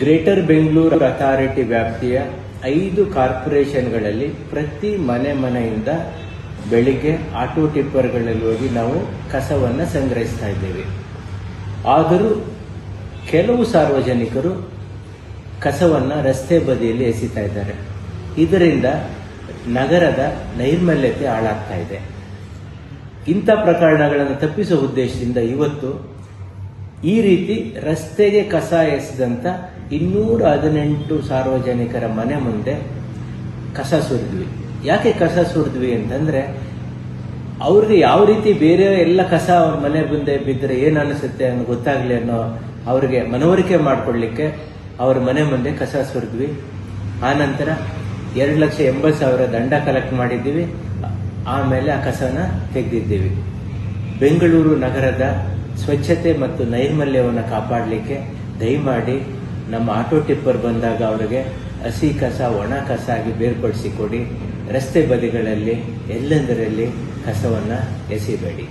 Greater Bengaluru authority ವ್ಯಾಪ್ತಿಯ 5 ಕಾರ್ಪೊರೇಷನ್ಗಳಲ್ಲಿ ಪ್ರತಿ ಮನೆಯಿಂದ ಬೆಳಿಗ್ಗೆ ಆಟೋ ಟಿಪ್ಪರ್ಗಳಲ್ಲಿ ಹೋಗಿ ನಾವು ಕಸವನ್ನು ಸಂಗ್ರಹಿಸ್ತಾ ಇದ್ದೇವೆ. ಆದರೂ ಕೆಲವು ಸಾರ್ವಜನಿಕರು ಕಸವನ್ನು ರಸ್ತೆ ಬದಿಯಲ್ಲಿ ಎಸಿತಾ ಇದ್ದಾರೆ. ಇದರಿಂದ ನಗರದ ನೈರ್ಮಲ್ಯತೆ ಹಾಳಾಗ್ತಾ ಇದೆ. ಇಂಥ ಪ್ರಕರಣಗಳನ್ನು ತಪ್ಪಿಸುವ ಉದ್ದೇಶದಿಂದ ಇವತ್ತು ಈ ರೀತಿ ರಸ್ತೆಗೆ ಕಸ ಎಸೆದಂತ 218 ಸಾರ್ವಜನಿಕರ ಮನೆ ಮುಂದೆ ಕಸ ಸುರಿದ್ವಿ. ಯಾಕೆ ಕಸ ಸುರಿದ್ವಿ ಅಂತಂದ್ರೆ, ಅವ್ರಿಗೆ ಯಾವ ರೀತಿ ಬೇರೆ ಎಲ್ಲ ಕಸ ಅವ್ರ ಮನೆ ಮುಂದೆ ಬಿದ್ದರೆ ಏನ್ ಅನಿಸುತ್ತೆ ಅನ್ನೋ ಗೊತ್ತಾಗ್ಲಿ ಅನ್ನೋ ಅವ್ರಿಗೆ ಮನವರಿಕೆ ಮಾಡಿಕೊಡ್ಲಿಕ್ಕೆ ಅವ್ರ ಮನೆ ಮುಂದೆ ಕಸ ಸುರಿದ್ವಿ. ಆನಂತರ 2,80,000 ದಂಡ ಕಲೆಕ್ಟ್ ಮಾಡಿದ್ದೀವಿ. ಆಮೇಲೆ ಆ ಕಸನ ತೆಗೆದಿದ್ದೀವಿ. ಬೆಂಗಳೂರು ನಗರದ ಸ್ವಚ್ಛತೆ ಮತ್ತು ನೈರ್ಮಲ್ಯವನ್ನು ಕಾಪಾಡಲಿಕ್ಕೆ ದಯಮಾಡಿ ನಮ್ಮ ಆಟೋ ಟಿಪ್ಪರ್ ಬಂದಾಗ ಅವರಿಗೆ ಹಸಿ ಕಸ ಒಣ ಕಸ ಆಗಿ ಬೇರ್ಪಡಿಸಿ ಕೊಡಿ. ರಸ್ತೆ ಬದಿಗಳಲ್ಲಿ ಎಲ್ಲೆಂದರಲ್ಲಿ ಕಸವನ್ನು ಎಸಿಬೇಡಿ.